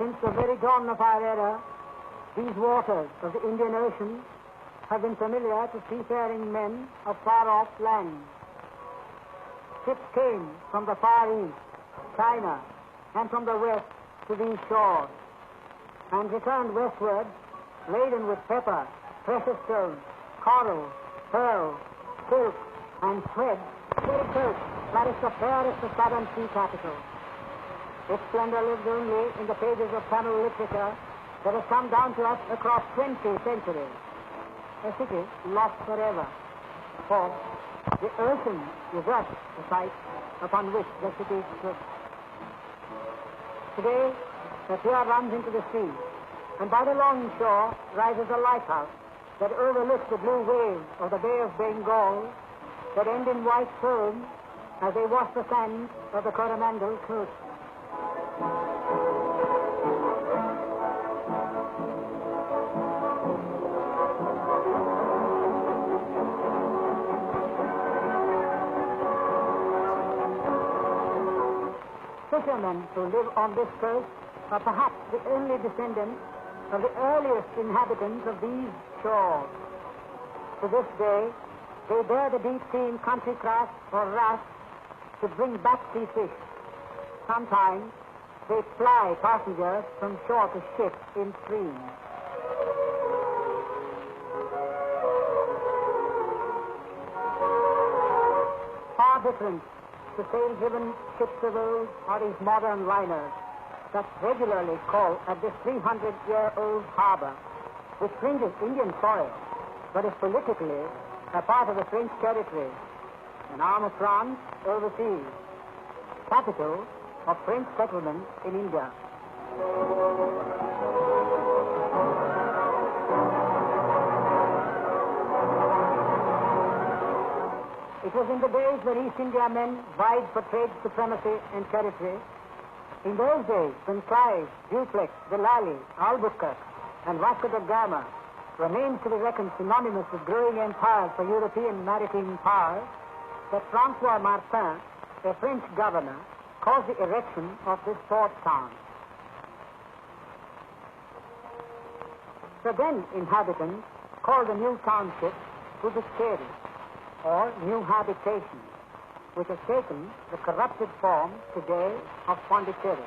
Since the very dawn of our era, these waters of the Indian Ocean have been familiar to seafaring men of far-off lands. Ships came from the Far East, China, and from the West to these shores, and returned westward laden with pepper, precious stones, coral, pearl, silk, and thread, very coast that is the fairest of southern sea capitals. Its splendor lives only in the pages of Tamil literature that has come down to us across 20 centuries. A city lost forever, for the ocean usurped the site upon which the city stood. Today, the pier runs into the sea, and by the long shore rises a lighthouse that overlooks the blue waves of the Bay of Bengal that end in white foam as they wash the sands of the Coromandel coast. Fishermen who live on this coast are perhaps the only descendants of the earliest inhabitants of these shores. To this day, they bear the deep-sea country craft or raft to bring back sea fish. Sometimes they fly passengers from shore to ship in streams. Far different the sail-driven ships of old are these modern liners that regularly call at this 300-year-old harbor, which fringes Indian soil, but is politically a part of the French territory, an arm of France overseas, capital of French settlement in India. It was in the days when East India men vied for trade supremacy and territory. In those days, when Clive, Dupleix, Delali, Albuquerque, and Vasco da Gama were names to be reckoned synonymous with growing empires for European maritime power, that Francois Martin, a French governor, caused the erection of this port town. The then inhabitants called the new township Puducherry, or new habitation, which has taken the corrupted form today of Pondicherry.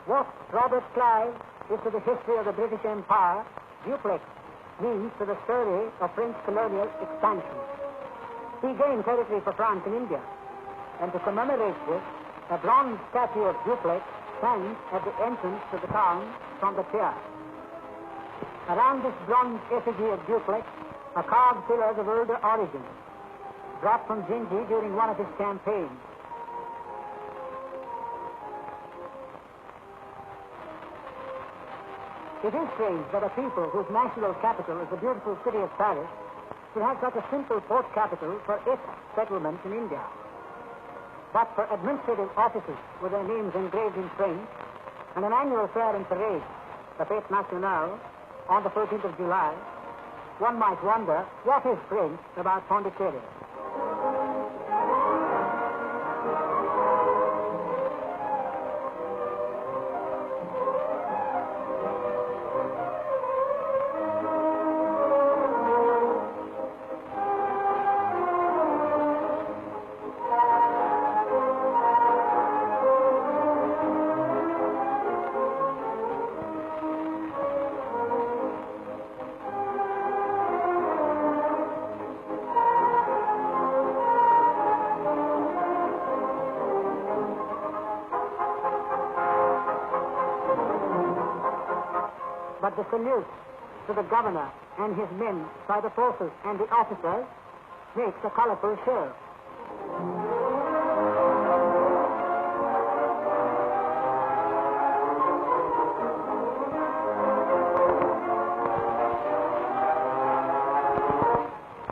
What Robert Clive is to the history of the British Empire, Dupleix means to the story of French colonial expansion. He gained territory for France in India, and to commemorate this, a bronze statue of Dupleix stands at the entrance to the town from the pier. Around this bronze effigy of Dupleix are carved pillars of older origin, brought from Gingy during one of his campaigns. It is strange that a people whose national capital is the beautiful city of Paris should have such a simple port capital for its settlements in India. But for administrative offices with their names engraved in French and an annual fair and parade, the Fête Nationale, on the 14th of July, one might wonder what is French about Pondicherry. But the salute to the governor and his men by the forces and the officers makes a colorful show.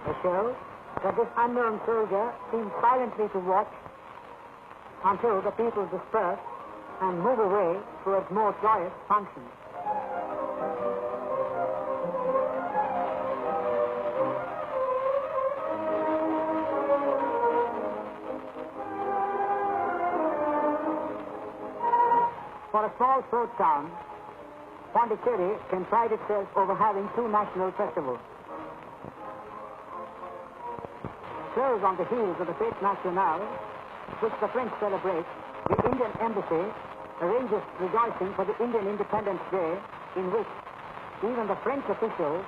A show that this unknown soldier seems silently to watch until the people disperse and move away towards more joyous functions. For a small port town, Pondicherry can pride itself over having two national festivals. Close on the heels of the Fête Nationale, which the French celebrate, the Indian Embassy arranges rejoicing for the Indian Independence Day, in which even the French officials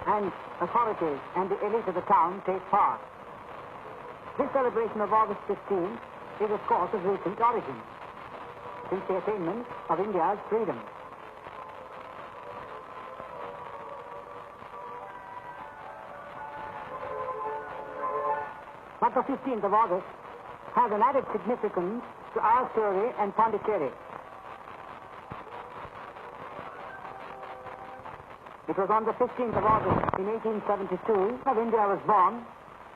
and authorities and the elite of the town take part. This celebration of August 15th is, of course, of recent origin, since the attainment of India's freedom. But the 15th of August has an added significance to our story and Pondicherry. It was on the 15th of August in 1872 that India was born,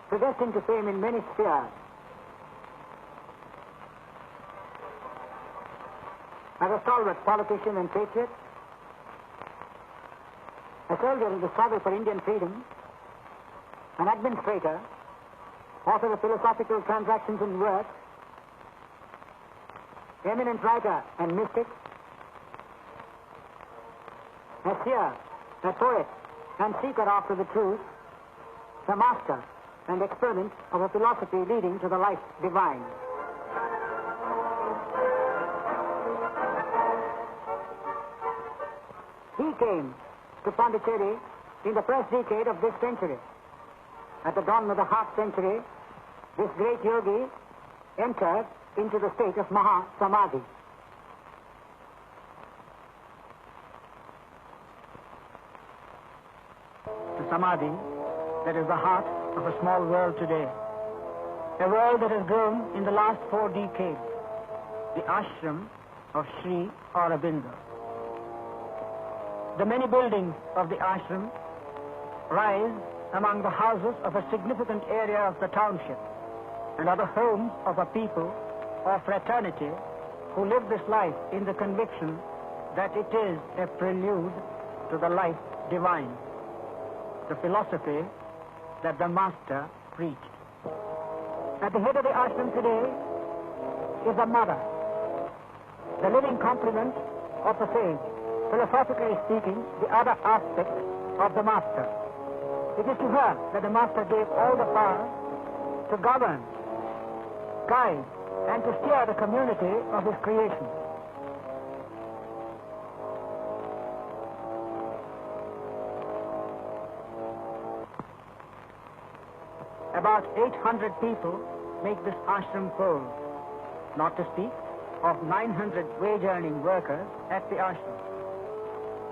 predestined to fame in many spheres. As a stalwart politician and patriot, a soldier in the struggle for Indian freedom, an administrator, author of philosophical transactions and works, eminent writer and mystic, a seer, a poet, and seeker after the truth, the master and exponent of a philosophy leading to the life divine. He came to Pondicherry in the first decade of this century. At the dawn of the half century, this great yogi entered into the state of Maha Samadhi. The Samadhi that is the heart of a small world today, a world that has grown in the last 4 decades, the ashram of Sri Aurobindo. The many buildings of the ashram rise among the houses of a significant area of the township and are the homes of a people or fraternity who live this life in the conviction that it is a prelude to the life divine, the philosophy that the Master preached. At the head of the ashram today is a mother, the living complement of the sage, philosophically speaking, the other aspect of the Master. It is to her that the Master gave all the power to govern, guide, and to steer the community of his creation. About 800 people make this ashram fold, not to speak of 900 wage-earning workers at the ashram,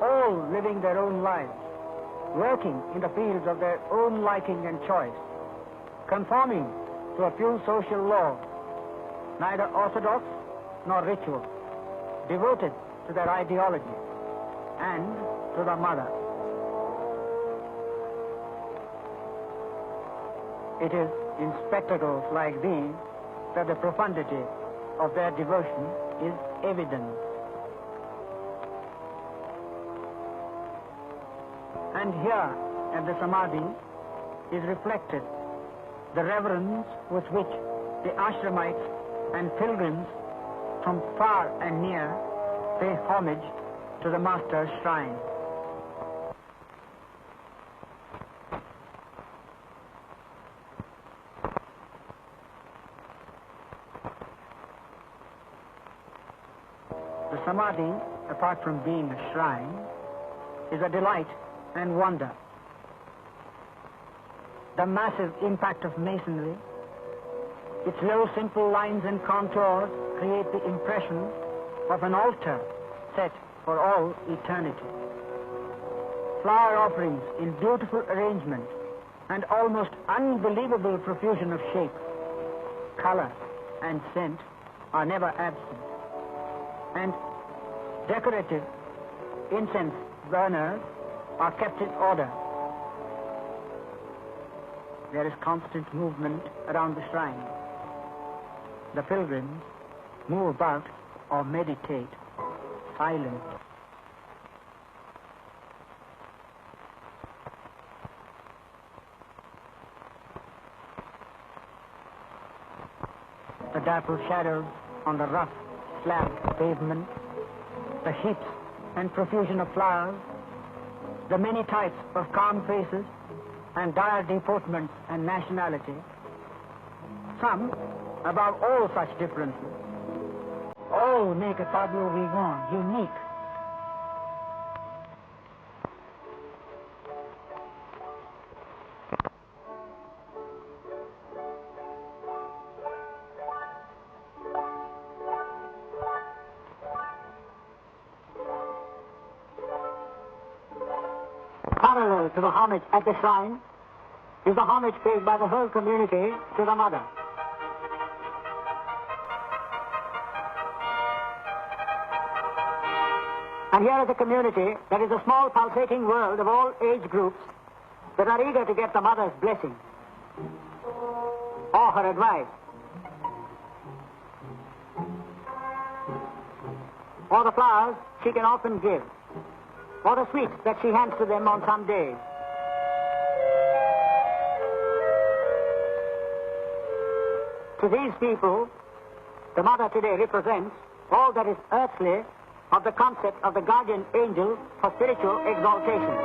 all living their own lives, working in the fields of their own liking and choice, conforming to a few social laws, neither orthodox nor ritual, devoted to their ideology and to the Mother. It is in spectacles like these that the profundity of their devotion is evident. And here at the Samadhi is reflected the reverence with which the ashramites and pilgrims from far and near pay homage to the Master's shrine. The Samadhi, apart from being a shrine, is a delight and wonder. The massive impact of masonry, its low simple lines and contours create the impression of an altar set for all eternity. Flower offerings in beautiful arrangement and almost unbelievable profusion of shape, color, and scent are never absent. And decorative incense burners are kept in order. There is constant movement around the shrine. The pilgrims move about or meditate silent. The dapple shadows on the rough slab pavement the heaps and profusion of flowers, the many types of calm faces and dire deportments and nationality, some, above all such differences, all make a tableau vivant unique. Parallel to the homage at the shrine is the homage paid by the whole community to the mother. And here is a community that is a small pulsating world of all age groups that are eager to get the mother's blessing or her advice or the flowers she can often give or the sweets that she hands to them on some days. To these people, the mother today represents all that is earthly of the concept of the guardian angel for spiritual exaltation.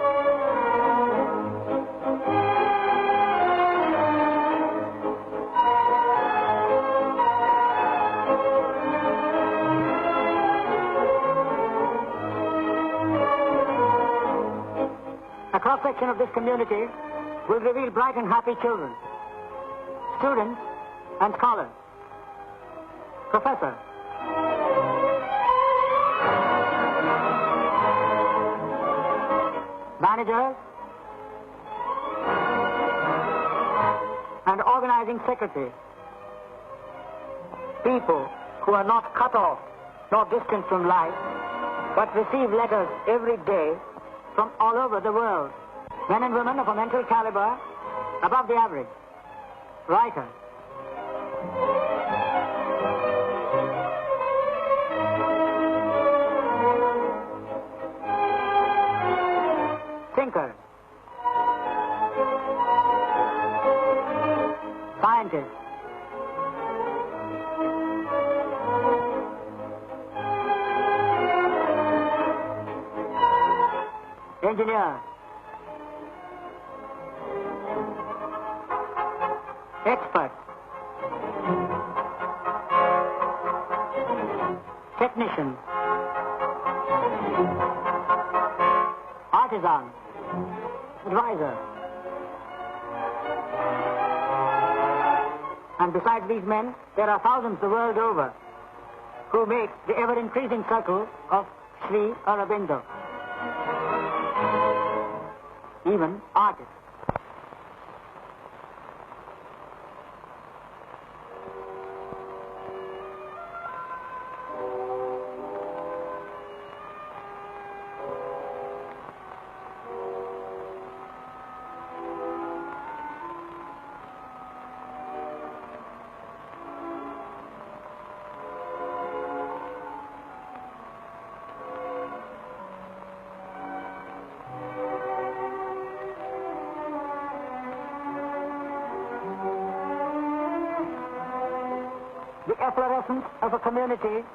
A cross-section of this community will reveal bright and happy children, students and scholars, professors, managers, and organizing secretaries, people who are not cut off nor distant from life, but receive letters every day from all over the world, men and women of a mental caliber above the average, writers, thinkers, scientists, engineers, experts, technicians, artisans, advisors. And besides these men, there are thousands the world over who make the ever-increasing circle of Sri Aurobindo. Even artists. The efflorescence of a community,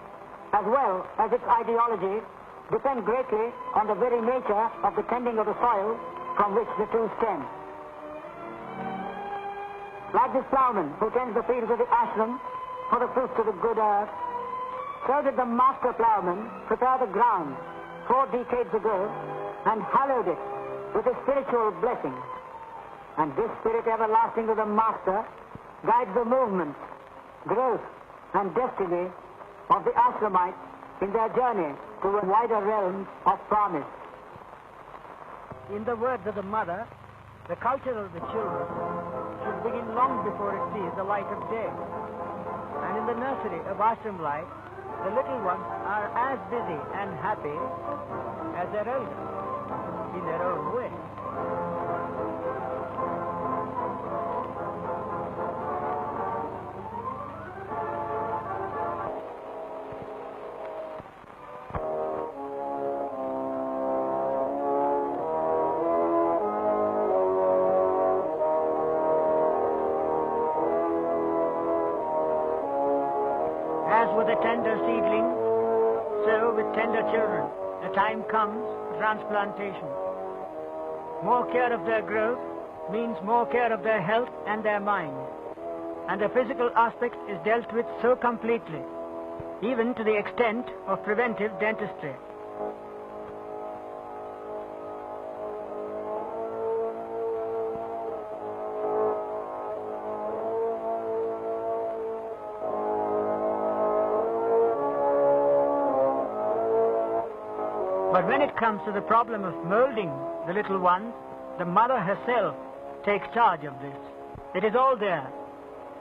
as well as its ideology, depend greatly on the very nature of the tending of the soil from which the two stem. Like this plowman who tends the fields of the ashram for the fruits of the good earth, so did the master plowman prepare the ground 4 decades ago and hallowed it with a spiritual blessing. And this spirit everlasting of the master guides the movement, growth, and destiny of the ashramites in their journey to a wider realm of promise. In the words of the mother, the culture of the children should begin long before it sees the light of day. And in the nursery of ashram life, the little ones are as busy and happy as their elders in their own way. As with a tender seedling, so with tender children, the time comes for transplantation. More care of their growth means more care of their health and their mind. And the physical aspect is dealt with so completely, even to the extent of preventive dentistry. But when it comes to the problem of molding the little ones, the mother herself takes charge of this. It is all there,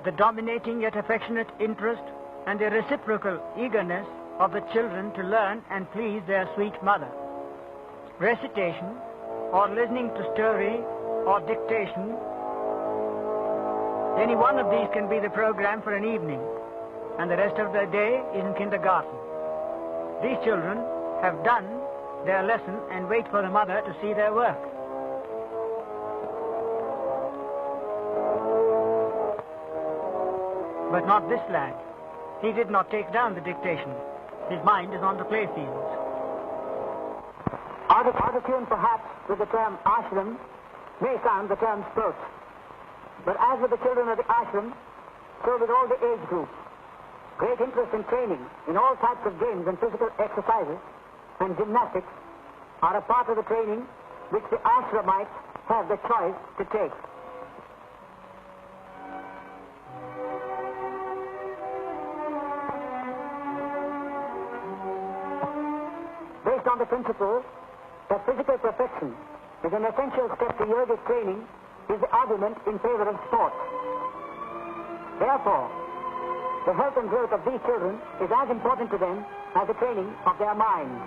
the dominating yet affectionate interest and the reciprocal eagerness of the children to learn and please their sweet mother. Recitation, or listening to story, or dictation, any one of these can be the program for an evening, and the rest of the day is in kindergarten. These children have done their lesson and wait for the mother to see their work. But not this lad. He did not take down the dictation. His mind is on the playfields. Out of tune perhaps with the term ashram may sound the term sports. But as with the children of the ashram, so with all the age groups, great interest in training in all types of games and physical exercises and gymnastics are a part of the training which the ashramites have the choice to take. Based on the principle that physical perfection is an essential step to yogic training is the argument in favor of sport. Therefore, the health and growth of these children is as important to them as the training of their minds.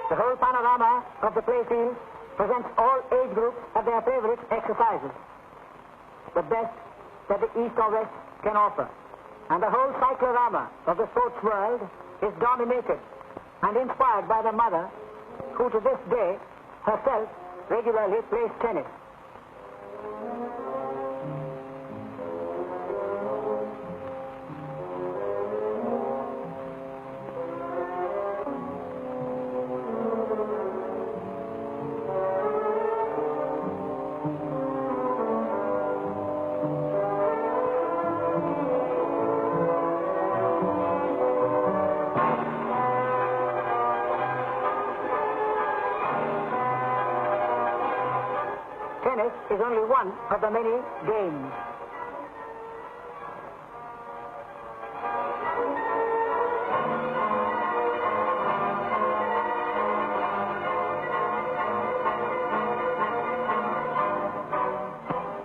The whole panorama of the playfield presents all age groups of their favorite exercises, the best that the East or West can offer. And the whole cyclorama of the sports world is dominated and inspired by the mother who to this day herself regularly plays tennis. Tennis is only one of the many games.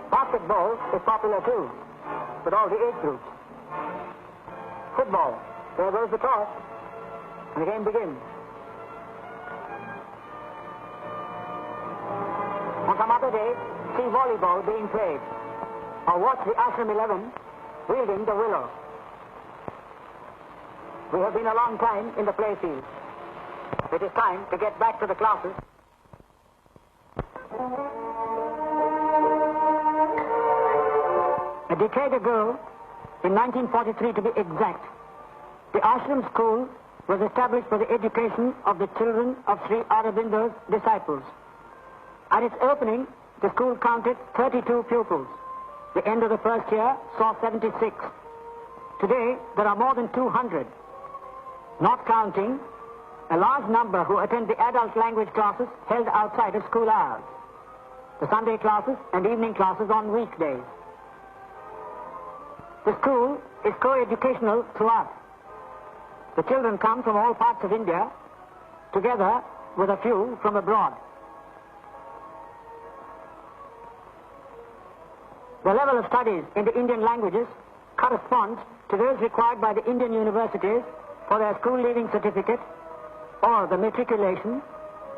Basketball is popular too, with all the age groups. Football, there goes the toss, and the game begins. On some other day, see volleyball being played, or watch the Ashram 11 wielding the willow. We have been a long time in the playfield. It is time to get back to the classes. A decade ago, in 1943 to be exact, the Ashram School was established for the education of the children of Sri Aurobindo's disciples. At its opening, the school counted 32 pupils. The end of the first year saw 76. Today, there are more than 200, not counting a large number who attend the adult language classes held outside of school hours, the Sunday classes and evening classes on weekdays. The school is co-educational throughout. The children come from all parts of India, together with a few from abroad. The level of studies in the Indian languages corresponds to those required by the Indian universities for their school leaving certificate or the matriculation,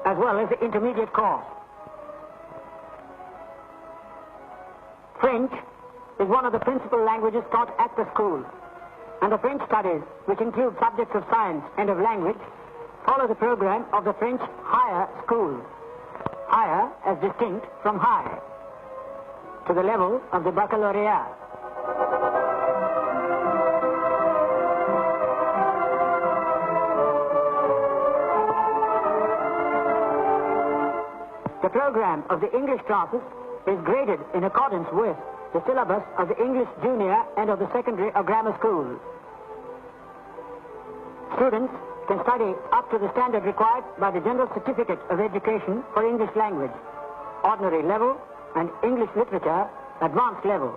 as well as the intermediate course. French is one of the principal languages taught at the school, and the French studies, which include subjects of science and of language, follow the program of the French higher school. higher as distinct from high, to the level of the baccalaureate. The program of the English classes is graded in accordance with the syllabus of the English junior and of the secondary or grammar schools. Students can study up to the standard required by the General Certificate of Education for English Language, ordinary level, and English literature, advanced level.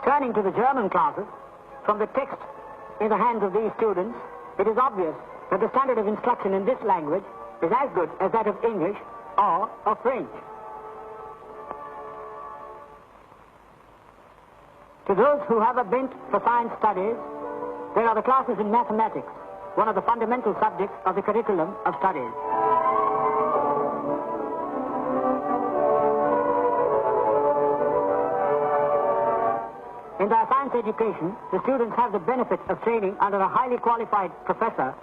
Turning to the German classes, from the text in the hands of these students, it is obvious that the standard of instruction in this language is as good as that of English or of French. To those who have a bent for science studies, there are the classes in mathematics, one of the fundamental subjects of the curriculum of studies. In their science education, the students have the benefit of training under a highly qualified professor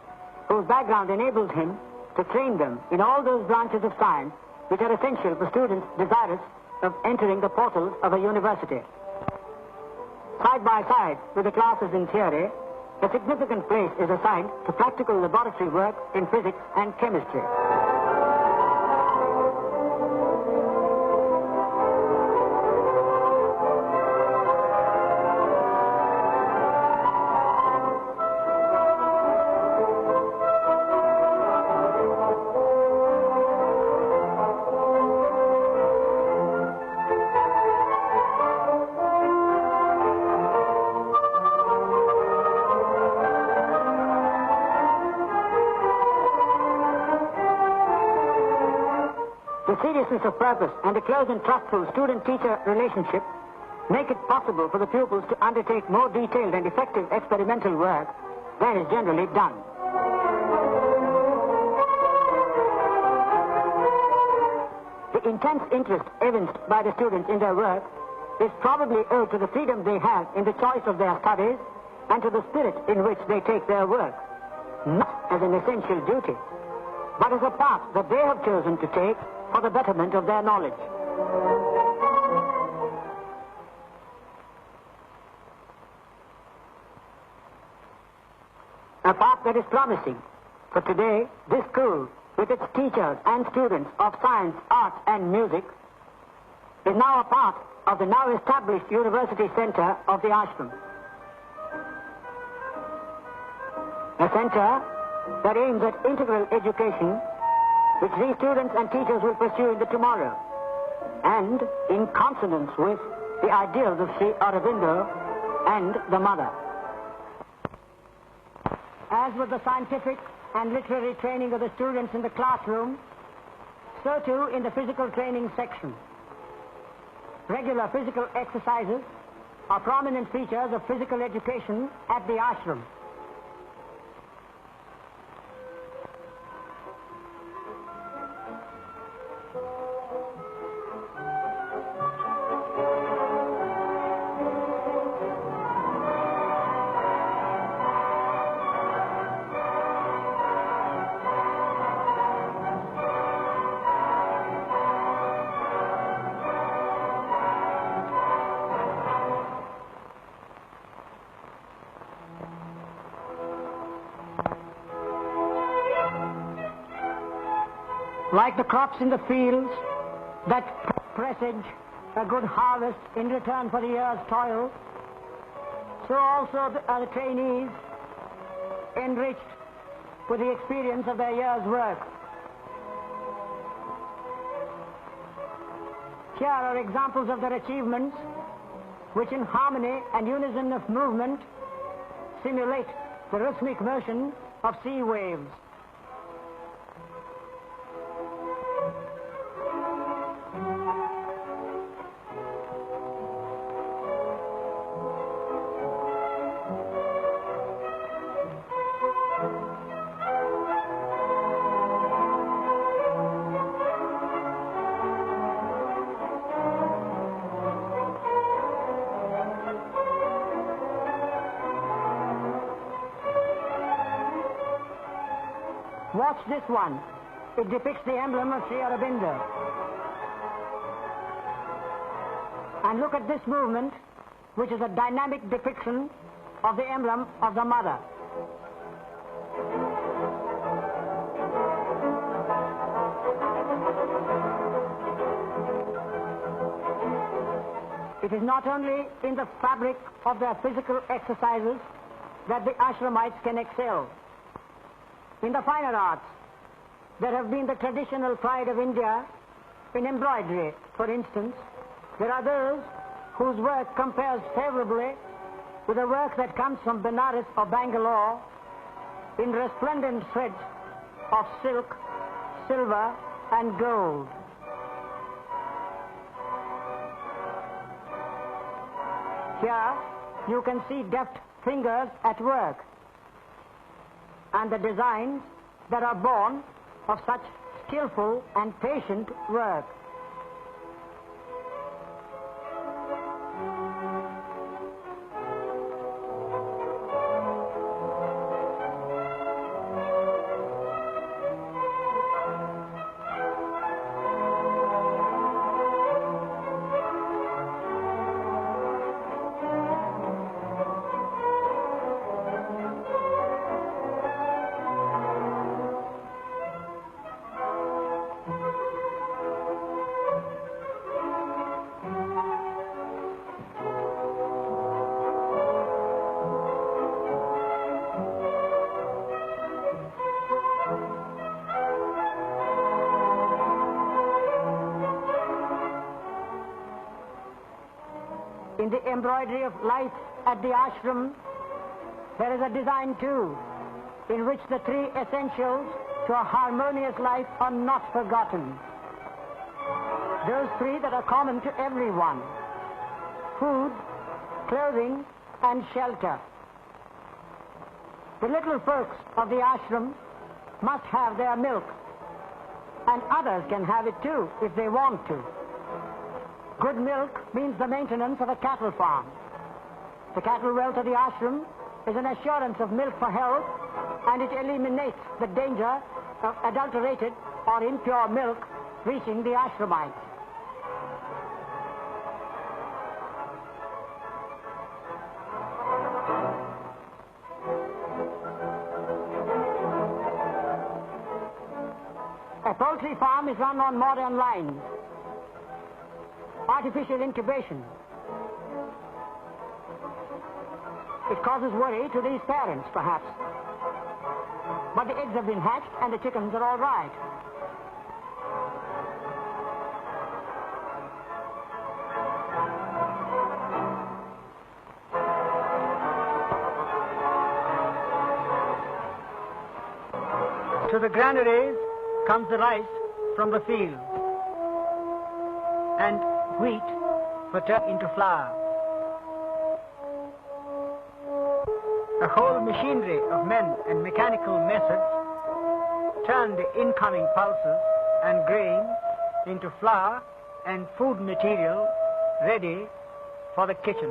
whose background enables him to train them in all those branches of science which are essential for students desirous of entering the portals of a university. Side by side with the classes in theory, a significant place is assigned to practical laboratory work in physics and chemistry. The seriousness of purpose and a close and trustful student-teacher relationship make it possible for the pupils to undertake more detailed and effective experimental work than is generally done. The intense interest evinced by the students in their work is probably owed to the freedom they have in the choice of their studies and to the spirit in which they take their work, not as an essential duty, but as a path that they have chosen to take for the betterment of their knowledge. A path that is promising, for today this school, with its teachers and students of science, art and music, is now a part of the now established University Center of the Ashram. A center that aims at integral education which these students and teachers will pursue in the tomorrow, and in consonance with the ideals of Sri Aurobindo and the Mother. As with the scientific and literary training of the students in the classroom, so too in the physical training section. Regular physical exercises are prominent features of physical education at the ashram. Like the crops in the fields that presage a good harvest in return for the year's toil, so also are the trainees enriched with the experience of their year's work. Here are examples of their achievements which in harmony and unison of movement simulate the rhythmic motion of sea waves. Watch this one, it depicts the emblem of Sri Aurobindo. And look at this movement, which is a dynamic depiction of the emblem of the mother. It is not only in the fabric of their physical exercises that the ashramites can excel. In the finer arts, there have been the traditional pride of India in embroidery. For instance, there are those whose work compares favorably with the work that comes from Benares or Bangalore in resplendent threads of silk, silver, and gold. Here you can see deft fingers at work and the designs that are born of such skillful and patient work. In the embroidery of life at the ashram, there is a design too, in which the three essentials to a harmonious life are not forgotten. Those three that are common to everyone: food, clothing, and shelter. The little folks of the ashram must have their milk, and others can have it too if they want to. Good milk means the maintenance of a cattle farm. The cattle well to the ashram is an assurance of milk for health, and it eliminates the danger of adulterated or impure milk reaching the ashramites. A poultry farm is run on modern lines. Artificial incubation. It causes worry to these parents, perhaps. But the eggs have been hatched and the chickens are all right. To the granaries comes the rice from the field, and wheat for turning into flour. A whole machinery of men and mechanical methods turn the incoming pulses and grain into flour and food material ready for the kitchen.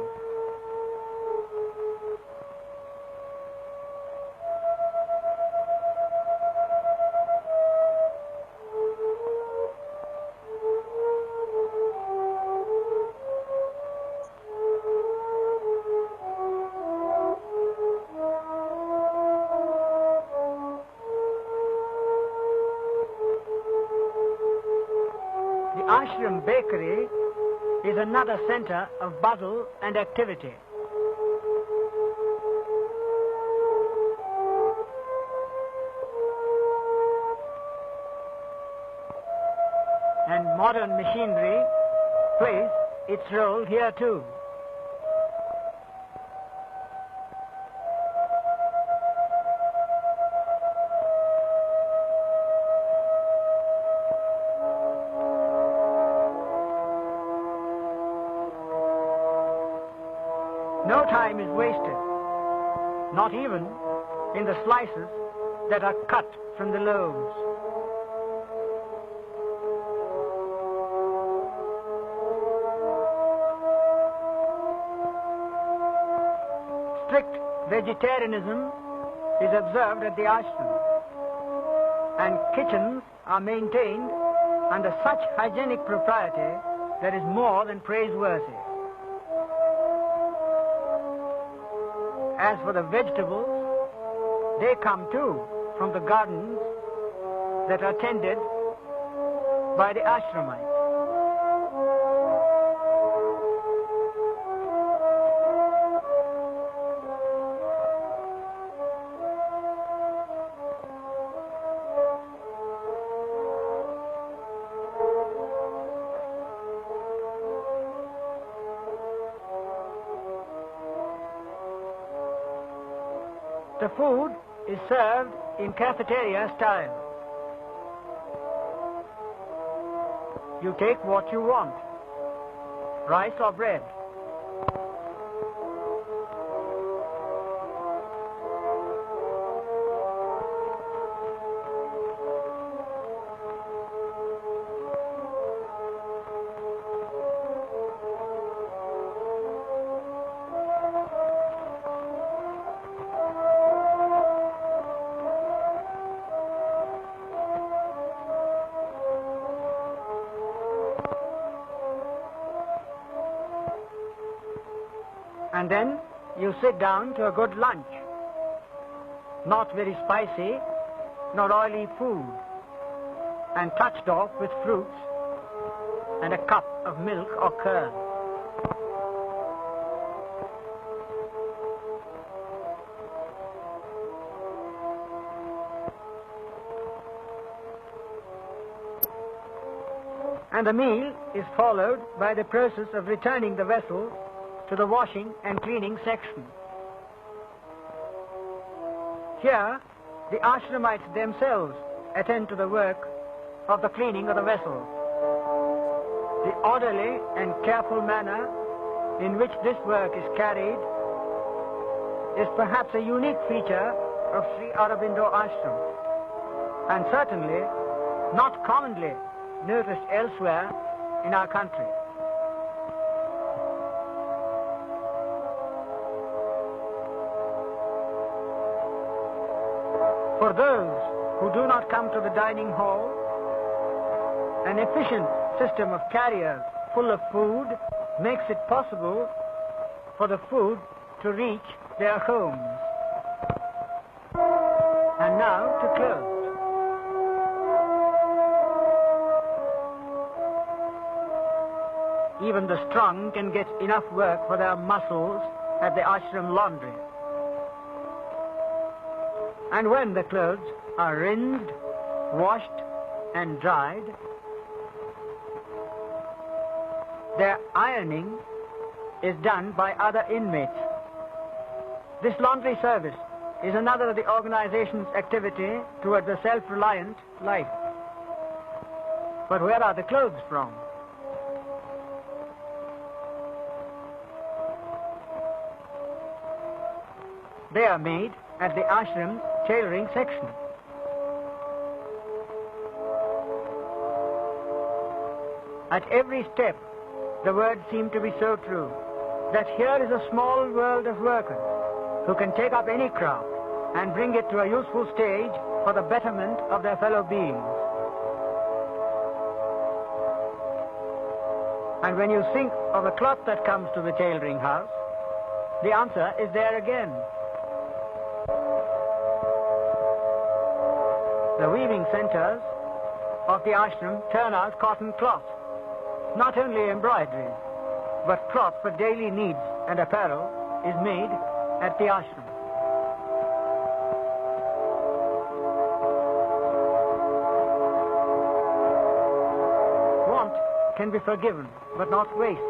Ashram Bakery is another center of bustle and activity. And modern machinery plays its role here too. No time is wasted, not even in the slices that are cut from the loaves. Strict vegetarianism is observed at the ashram. and kitchens are maintained under such hygienic propriety that is more than praiseworthy. As for the vegetables, they come too from the gardens that are tended by the ashramites. The food is served in cafeteria style. You take what you want, rice or bread. And then you sit down to a good lunch. Not very spicy, not oily food, and touched off with fruits and a cup of milk or curd. And the meal is followed by the process of returning the vessel to the washing and cleaning section. Here, the ashramites themselves attend to the work of the cleaning of the vessel. The orderly and careful manner in which this work is carried is perhaps a unique feature of Sri Aurobindo Ashram, and certainly not commonly noticed elsewhere in our country. For those who do not come to the dining hall, an efficient system of carriers full of food makes it possible for the food to reach their homes. And now to clothes. Even the strong can get enough work for their muscles at the ashram laundry. And when the clothes are rinsed, washed, and dried, their ironing is done by other inmates. This laundry service is another of the organization's activity towards a self-reliant life. But where are the clothes from? They are made at the ashram tailoring section. At every step, the words seem to be so true, that here is a small world of workers who can take up any craft and bring it to a useful stage for the betterment of their fellow beings. And when you think of the cloth that comes to the tailoring house, the answer is there again. The weaving centers of the ashram turn out cotton cloth, not only embroidery, but cloth for daily needs and apparel is made at the ashram. Want can be forgiven, but not waste.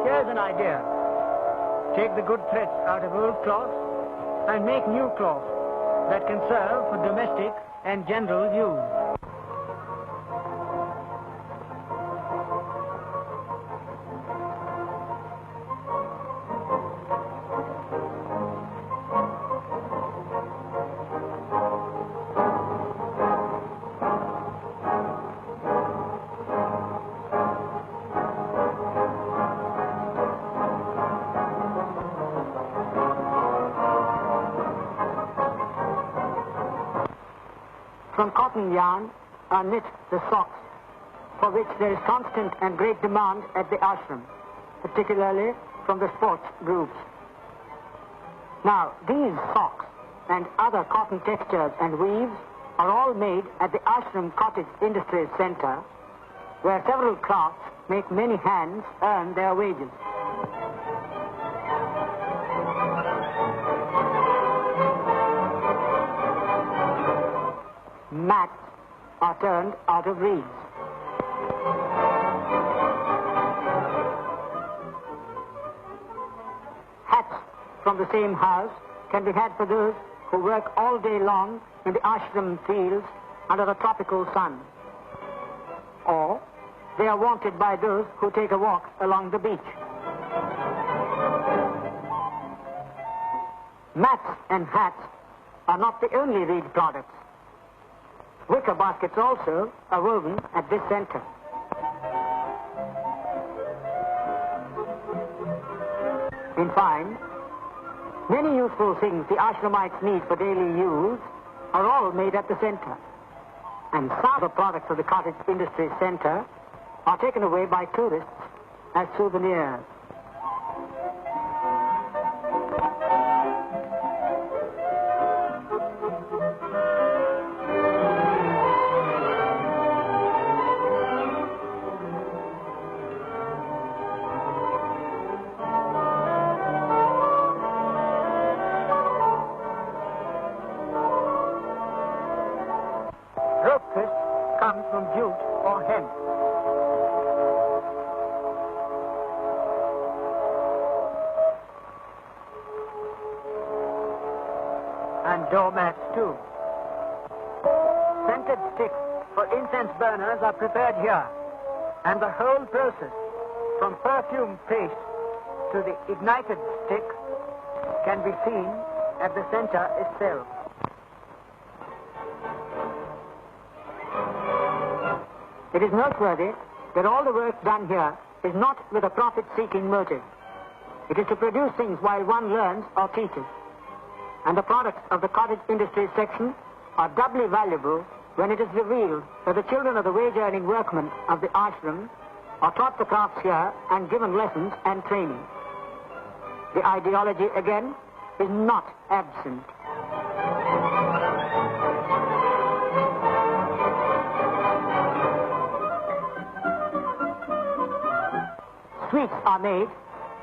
Here's an idea. Take the good threads out of old cloth and make new cloth that can serve for domestic and general use. From cotton yarn are knit the socks, for which there is constant and great demand at the ashram, particularly from the sports groups. Now, these socks and other cotton textures and weaves are all made at the Ashram Cottage Industries Center, where several crafts make many hands earn their wages. Mats are turned out of reeds. Hats from the same house can be had for those who work all day long in the ashram fields under a tropical sun. Or they are wanted by those who take a walk along the beach. Mats and hats are not the only reed products. Wicker baskets also are woven at this center. In fine, many useful things the ashramites need for daily use are all made at the center. And some of the products of the Cottage Industries Center are taken away by tourists as souvenirs. Rope twist comes from jute or hemp. And doormats too. Scented sticks for incense burners are prepared here, and the whole process, from perfume paste to the ignited stick, can be seen at the center itself. It is noteworthy that all the work done here is not with a profit-seeking motive. It is to produce things while one learns or teaches. And the products of the cottage industry section are doubly valuable when it is revealed that the children of the wage-earning workmen of the ashram are taught the crafts here and given lessons and training. The ideology, again, is not absent. Sweets are made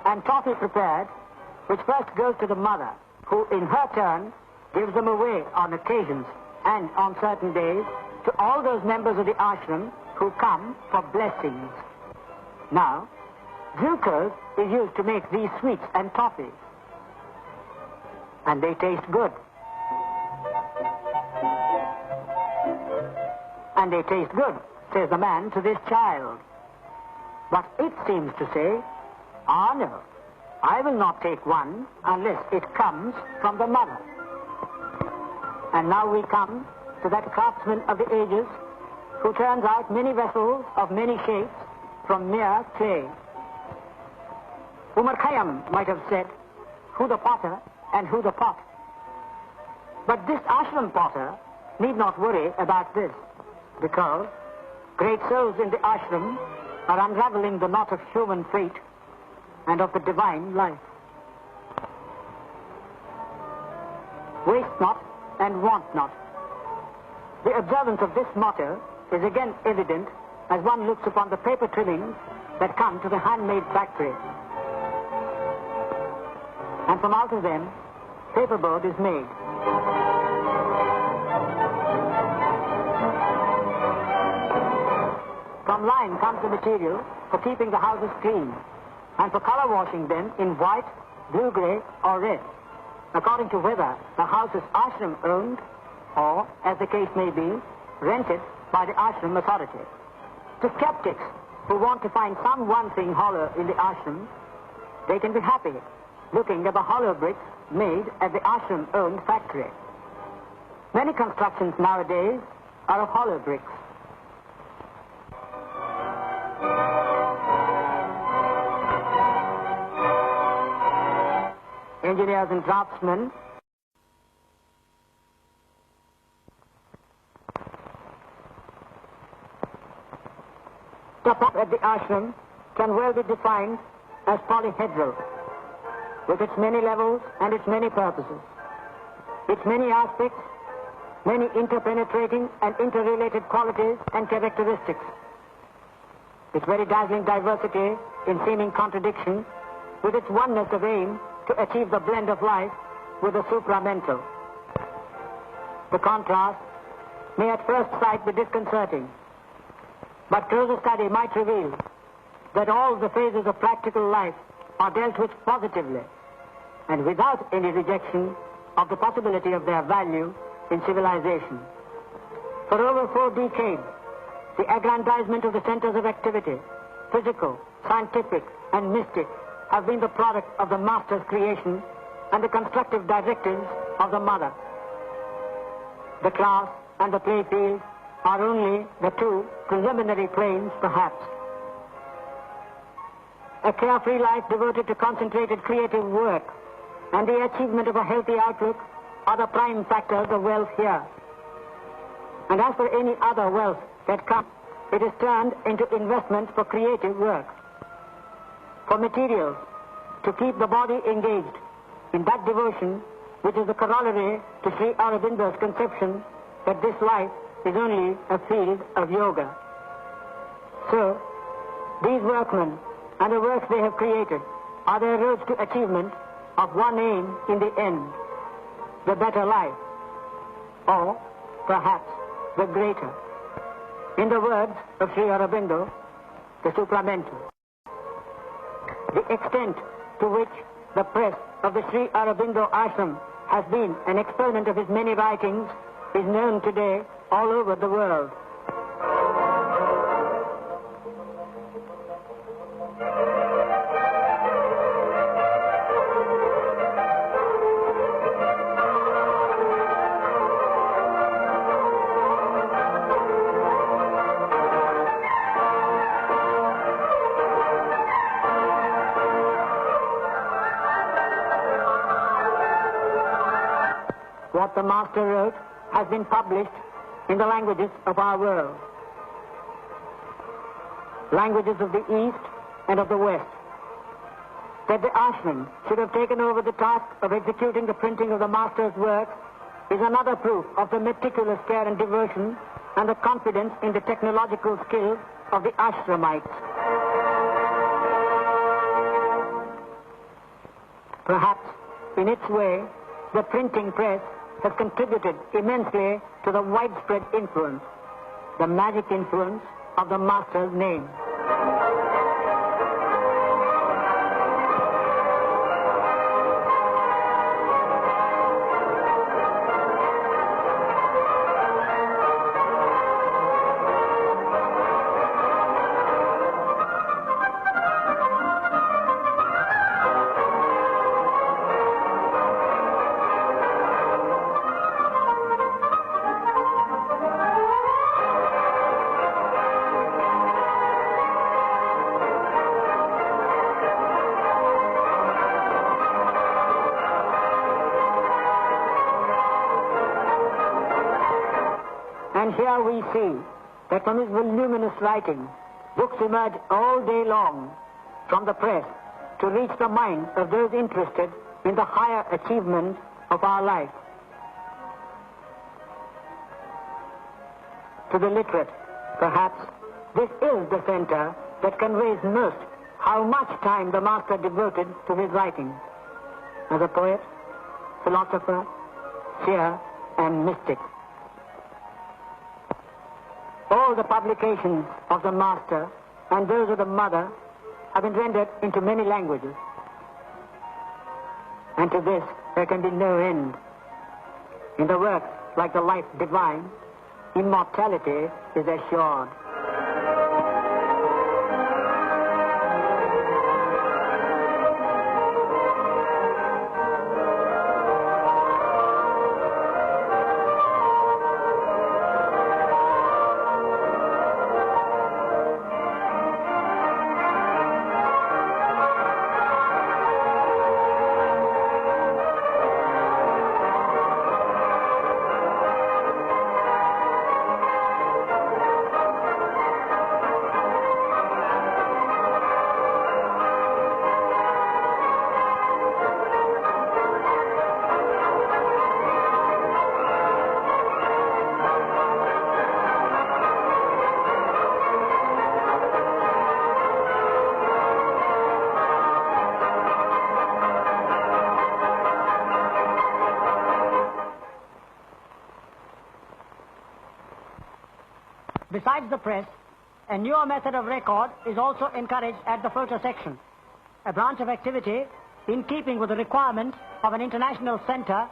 and toffee prepared, which first goes to the mother, who in her turn gives them away on occasions and on certain days to all those members of the ashram who come for blessings. Now, glucose is used to make these sweets and toffees, and they taste good. And they taste good, says the man to this child. But it seems to say, "Ah, no, I will not take one unless it comes from the mother." And now we come to that craftsman of the ages who turns out many vessels of many shapes from mere clay. Umar Khayyam might have said, "Who the potter and who the pot?" But this ashram potter need not worry about this, because great souls in the ashram are unraveling the knot of human fate and of the divine life. Waste not and want not. The observance of this motto is again evident as one looks upon the paper trimmings that come to the handmade factory. And from out of them, paperboard is made. From lime comes the material for keeping the houses clean and for color washing them in white, blue-gray, or red, according to whether the house is ashram owned or, as the case may be, rented by the ashram authority. To skeptics who want to find some one thing hollow in the ashram, they can be happy looking at the hollow bricks made at the ashram-owned factory. Many constructions nowadays are of hollow bricks. Engineers and draftsmen topography at the ashram can well be defined as polyhedral, with its many levels and its many purposes, its many aspects, many interpenetrating and interrelated qualities and characteristics, its very dazzling diversity in seeming contradiction, with its oneness of aim to achieve the blend of life with the supramental. The contrast may at first sight be disconcerting, but closer study might reveal that all the phases of practical life are dealt with positively and without any rejection of the possibility of their value in civilization. For over 4 decades, the aggrandizement of the centers of activity, physical, scientific, and mystic, have been the product of the master's creation and the constructive directives of the mother. The class and the play field are only the 2 preliminary planes, perhaps. A carefree life devoted to concentrated creative work and the achievement of a healthy outlook are the prime factors of wealth here. And as for any other wealth that comes, it is turned into investment for creative work, for materials, to keep the body engaged in that devotion which is the corollary to Sri Aurobindo's conception that this life is only a field of yoga. So, these workmen and the works they have created are their roads to achievement of one aim in the end, the better life, or perhaps the greater. In the words of Sri Aurobindo, the supramental. The extent to which the press of the Sri Aurobindo Ashram has been an exponent of his many writings is known today all over the world. What the Master wrote has been published in the languages of our world, languages of the East and of the West. That the ashram should have taken over the task of executing the printing of the Master's work is another proof of the meticulous care and devotion and the confidence in the technological skill of the ashramites. Perhaps, in its way, the printing press has contributed immensely to the widespread influence, the magic influence of the Master's name. And here we see that from his voluminous writing, books emerge all day long from the press to reach the minds of those interested in the higher achievements of our life. To the literate, perhaps, this is the center that conveys most how much time the Master devoted to his writing as a poet, philosopher, seer, and mystic. All the publications of the Master and those of the Mother have been rendered into many languages. And to this there can be no end. In the works like the Life Divine, immortality is assured. Besides the press, a newer method of record is also encouraged at the photo section, a branch of activity in keeping with the requirements of an international center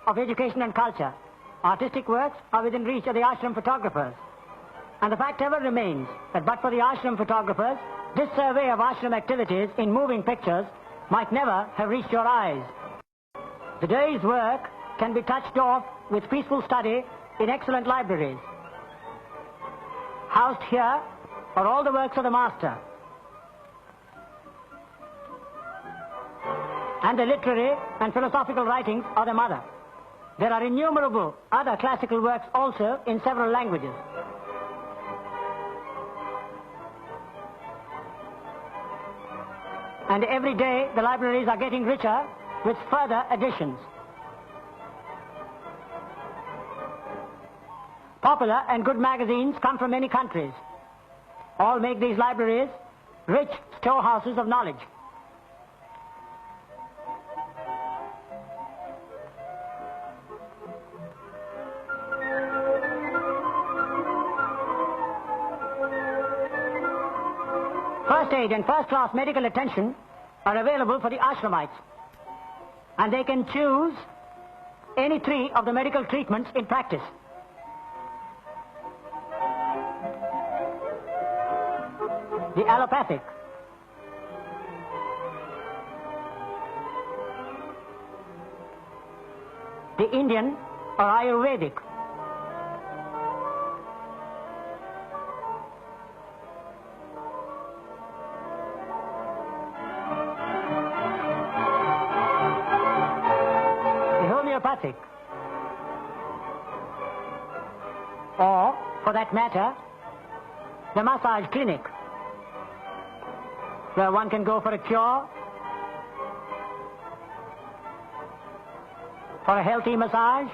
of education and culture. Artistic works are within reach of the ashram photographers. And the fact ever remains that but for the ashram photographers, this survey of ashram activities in moving pictures might never have reached your eyes. The day's work can be touched off with peaceful study in excellent libraries. Housed here are all the works of the master, and the literary and philosophical writings of the mother. There are innumerable other classical works also in several languages. And every day the libraries are getting richer with further additions. Popular and good magazines come from many countries. All make these libraries rich storehouses of knowledge. First aid and first-class medical attention are available for the ashramites, and they can choose any three of the medical treatments in practice. The allopathic, the Indian or Ayurvedic, the homeopathic, or, for that matter, the massage clinic, where one can go for a cure, for a healthy massage,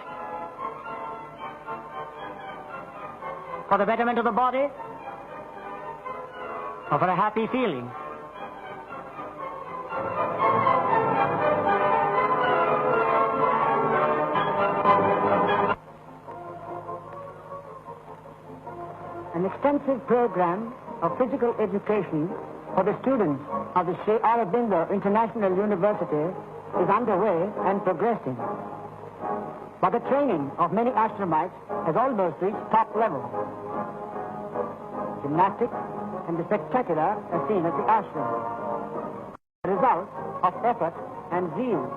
for the betterment of the body, or for a happy feeling. An extensive program of physical education for the students of the Sri Aurobindo International University is underway and progressing. But the training of many ashramites has almost reached top level. Gymnastics and the spectacular are seen at the ashram, the result of effort and zeal.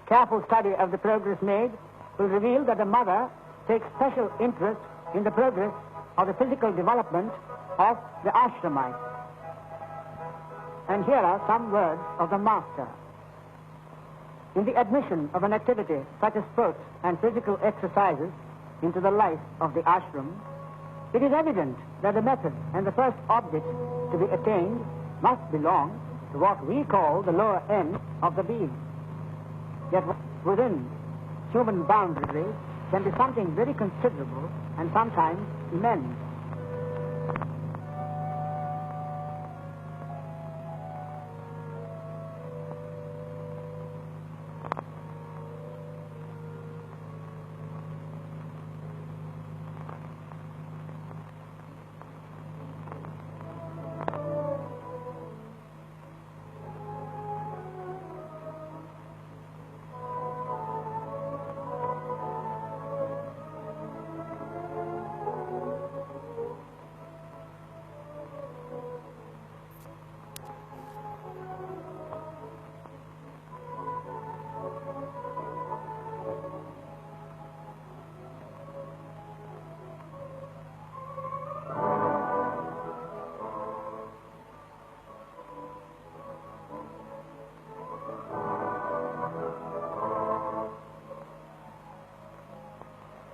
Careful study of the progress made will reveal that the mother takes special interest in the progress of the physical development of the ashramite. And here are some words of the master. In the admission of an activity such as sports and physical exercises into the life of the ashram, it is evident that the method and the first object to be attained must belong to what we call the lower end of the being. Yet within human boundaries can be something very considerable and sometimes immense.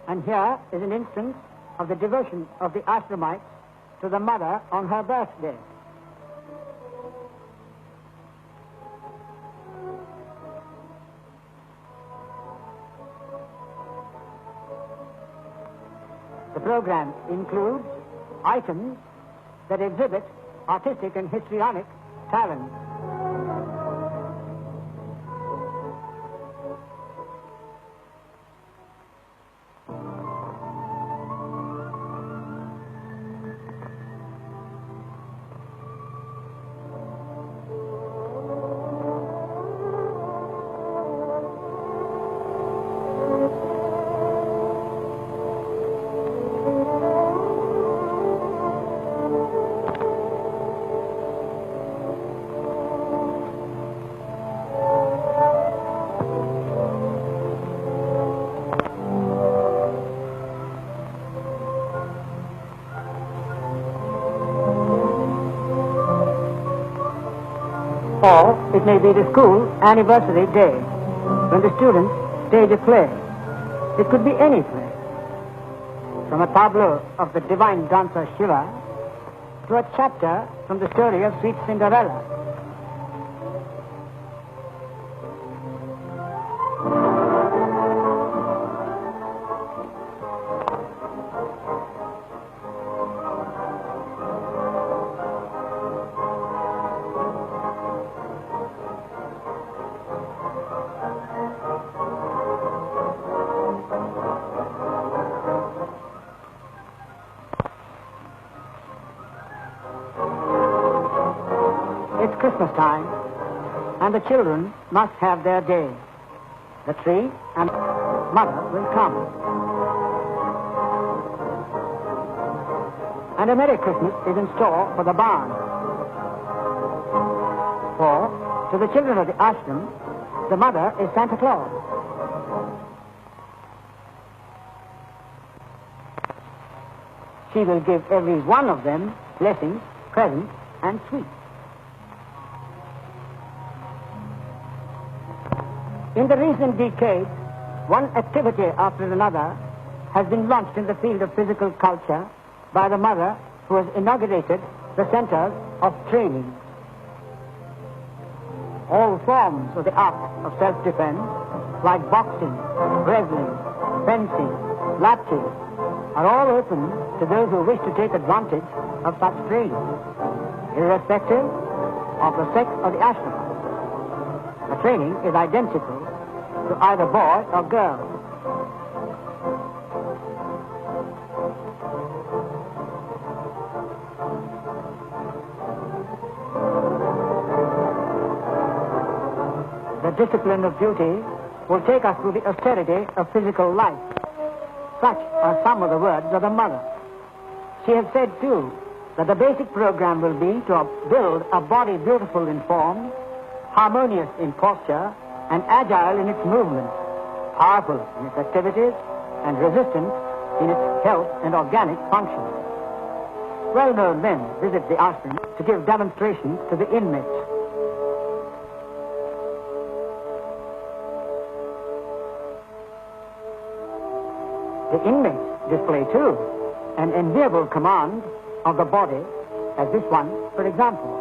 And here is an instance of the devotion of the ashramites to the mother on her birthday. program includes items that exhibit artistic and histrionic talent. Or it may be the school anniversary day when the students stage a play. It could be any play, from a tableau of the divine dancer Shiva to a chapter from the story of Sweet Cinderella. It's Christmas time, and the children must have their day. The tree and mother will come. And a Merry Christmas is in store for the barn. For, to the children of the ashram, the mother is Santa Claus. She will give every one of them blessings, presents, and sweets. In the recent decades, one activity after another has been launched in the field of physical culture by the mother who has inaugurated the centers of training. All forms of the art of self-defense, like boxing, wrestling, fencing, latching, are all open to those who wish to take advantage of such training, irrespective of the sex of the ashram. The training is identical to either boy or girl. The discipline of duty will take us through the austerity of physical life. Such are some of the words of the mother. She has said, too, that the basic program will be to build a body beautiful in form, harmonious in posture, and agile in its movements, powerful in its activities, and resistant in its health and organic functions. Well-known men visit the ashram to give demonstrations to the inmates. The inmates display, too, an enviable command of the body, as this one, for example.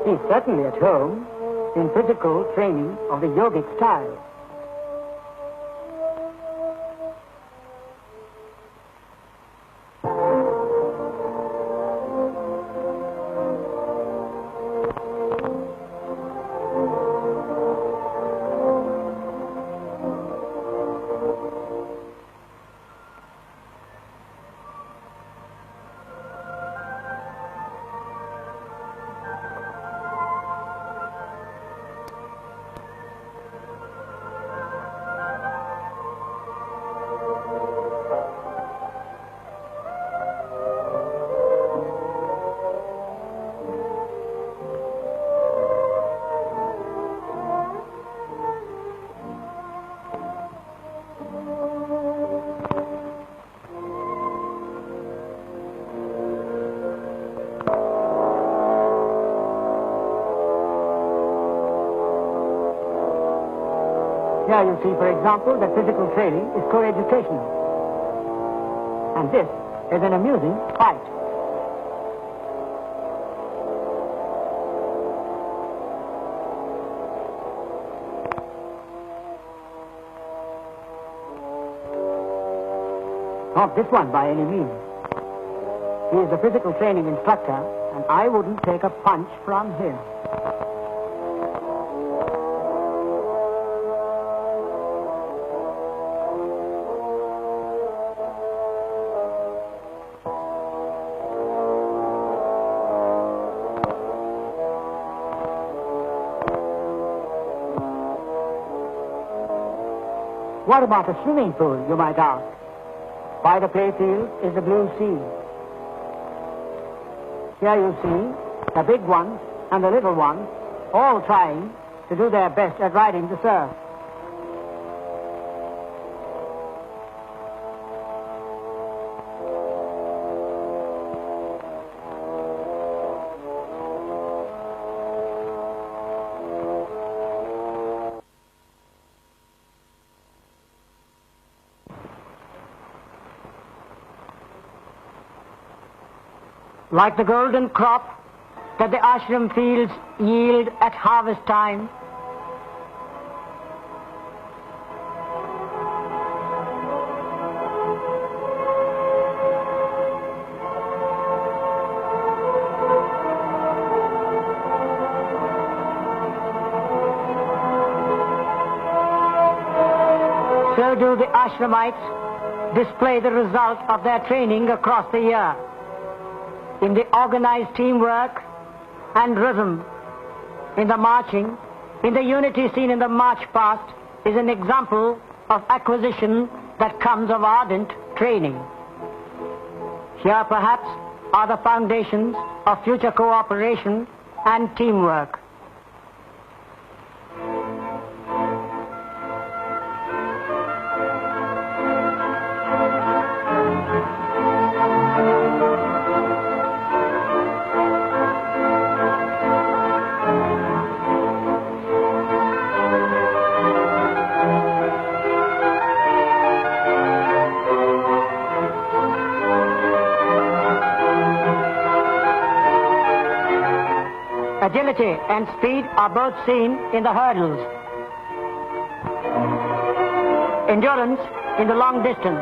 He is certainly at home in physical training of the yogic style. Here you see, for example, that physical training is co-educational. And this is an amusing fight. Not this one by any means. He is a physical training instructor, and I wouldn't take a punch from him. What about a swimming pool, you might ask? By the playfield is the blue sea. Here you see the big ones and the little ones all trying to do their best at riding the surf. Like the golden crop that the ashram fields yield at harvest time, so do the ashramites display the result of their training across the year. In the organized teamwork and rhythm, in the marching, in the unity seen in the march past, is an example of acquisition that comes of ardent training. Here perhaps are the foundations of future cooperation and teamwork. Agility and speed are both seen in the hurdles. Endurance in the long distance.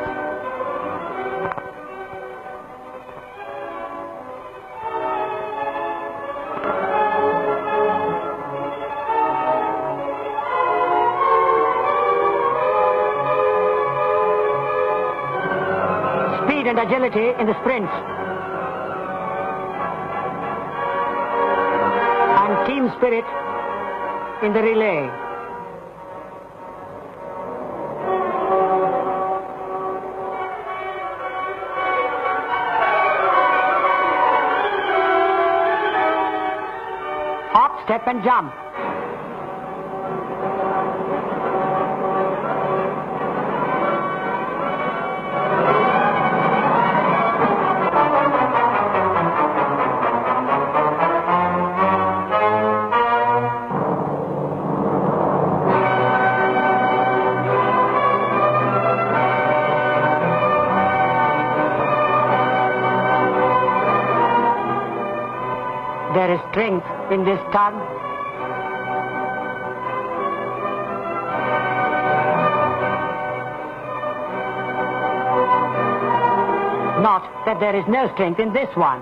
Speed and agility in the sprints. Team spirit in the relay. Hop, step and jump. There is strength in this tug. Not that there is no strength in this one.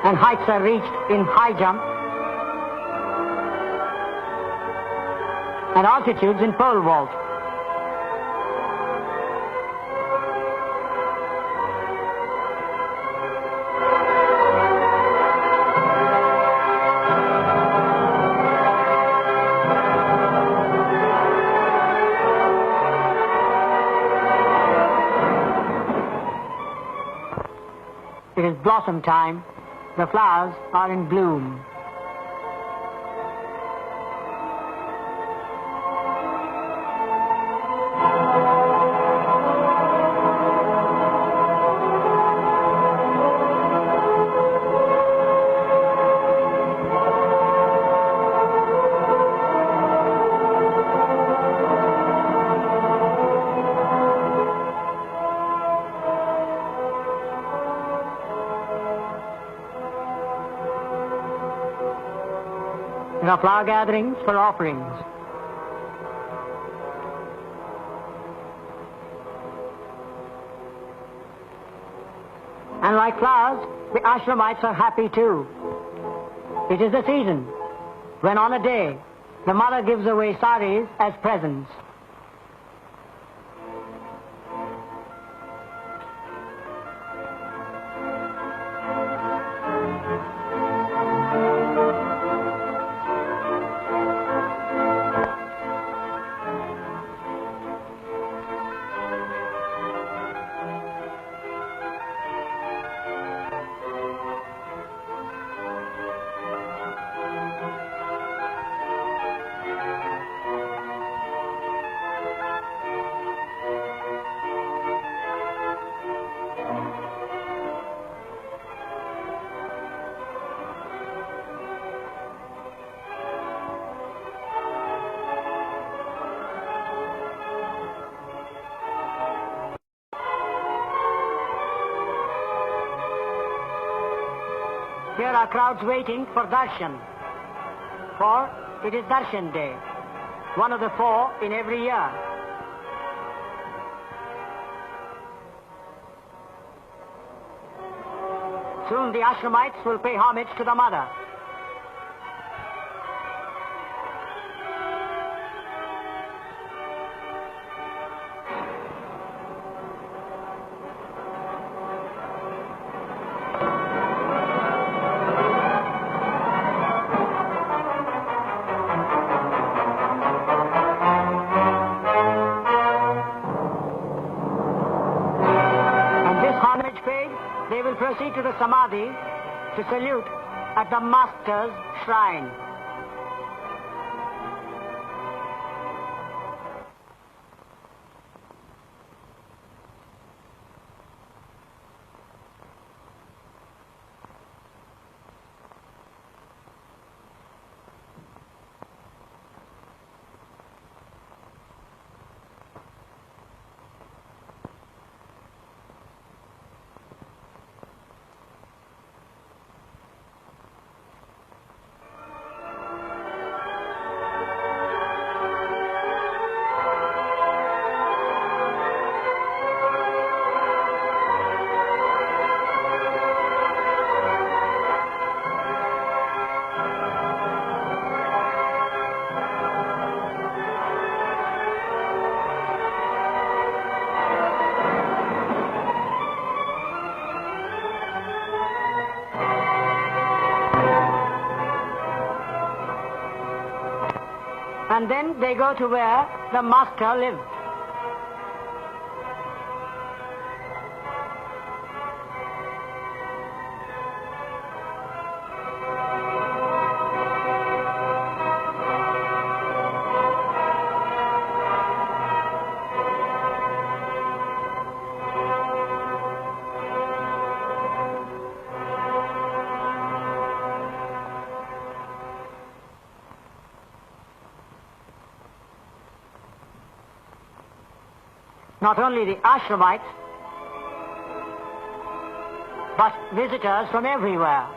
And heights are reached in high jump, and altitudes in pole vault. It is blossom time. The flowers are in bloom. There are flower gatherings for offerings. And like flowers, the ashramites are happy too. It is the season when on a day the mother gives away saris as presents. Here are crowds waiting for darshan, for it is darshan day, one of the 4 in every year. Soon the ashramites will pay homage to the mother. They will proceed to the Samadhi to salute at the Master's shrine. And then they go to where the master lives. Not only the ashramites, but visitors from everywhere.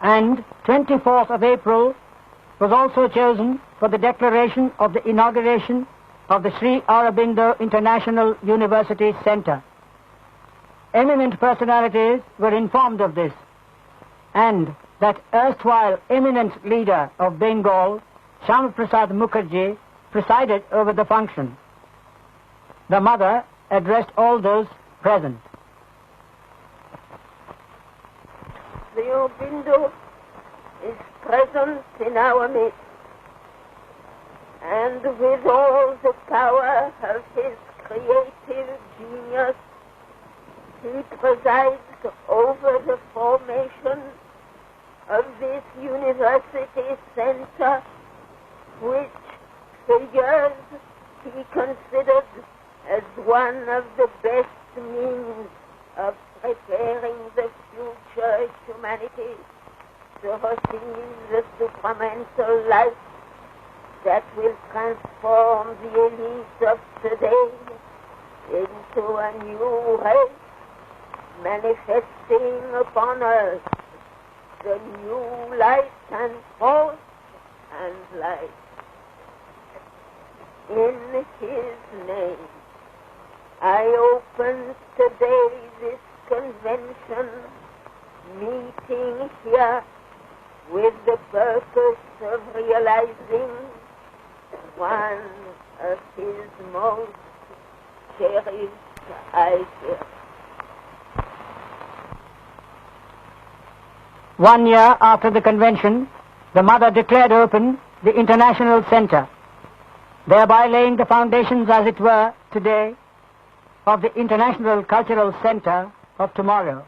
And 24th of April was also chosen for the declaration of the inauguration of the Sri Aurobindo International University Center. Eminent personalities were informed of this, and that erstwhile eminent leader of Bengal, Shyama Prasad Mukherjee, presided over the function. The mother addressed all those present. Sri Aurobindo is present in our midst, and with all the power of his creative genius, he presides over the formation of this university center, which figures he considered as one of the best means of preparing the future humanity to receive the supramental life that will transform the elite of today into a new race, manifesting upon earth the new light and force and light. In his name, I open today this convention meeting here with the purpose of realizing one of his most cherished ideas. 1 year after the convention, the Mother declared open the International Center, thereby laying the foundations, as it were, today, of the International Cultural Center of tomorrow.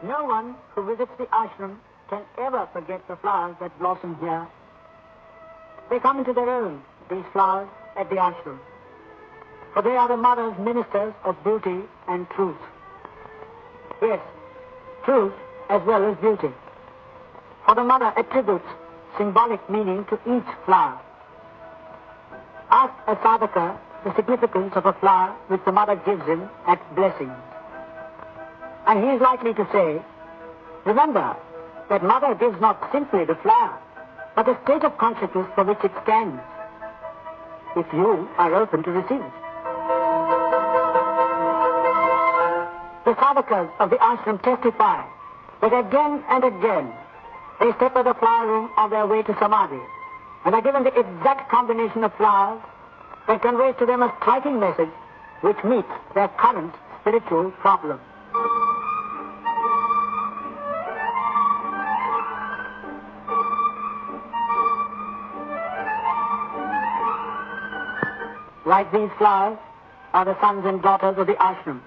No one who visits the ashram can ever forget the flowers that blossom here. They come into their own, these flowers, at the ashram. For they are the Mother's ministers of beauty and truth. Yes, truth as well as beauty. For the Mother attributes symbolic meaning to each flower. Ask a sadhaka the significance of a flower which the Mother gives him at blessing. And he is likely to say, remember that Mother gives not simply the flower, but a state of consciousness for which it stands, if you are open to receive it. The sadhakas of the ashram testify that again and again they step at the flower room on their way to samadhi and are given the exact combination of flowers that conveys to them a striking message which meets their current spiritual problem. Like these flowers are the sons and daughters of the ashram,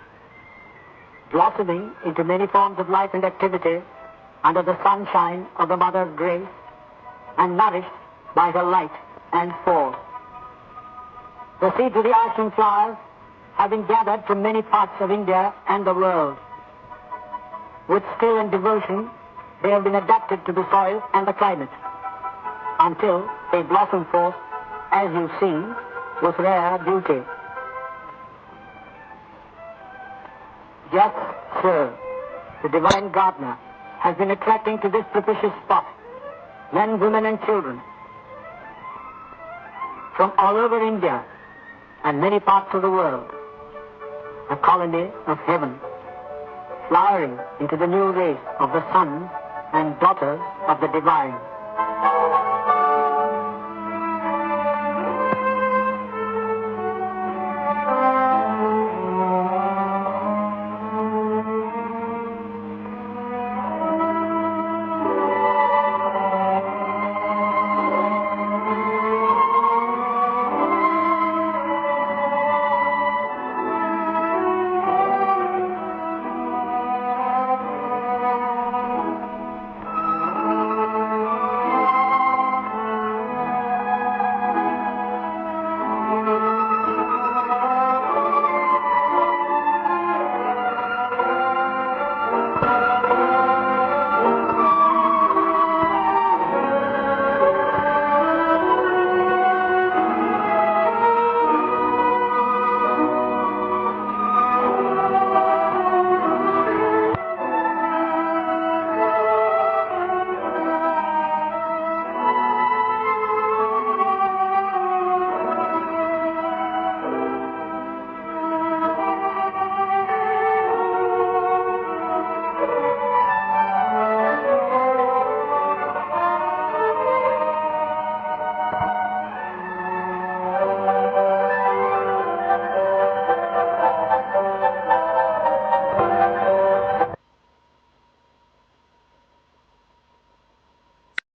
blossoming into many forms of life and activity under the sunshine of the Mother's grace and nourished by her light and force. The seeds of the ashram flowers have been gathered from many parts of India and the world. With skill and devotion, they have been adapted to the soil and the climate until they blossom forth, as you see, with rare beauty. Just so, the divine gardener has been attracting to this propitious spot men, women and children from all over India and many parts of the world, a colony of heaven, flowering into the new race of the sons and daughters of the divine.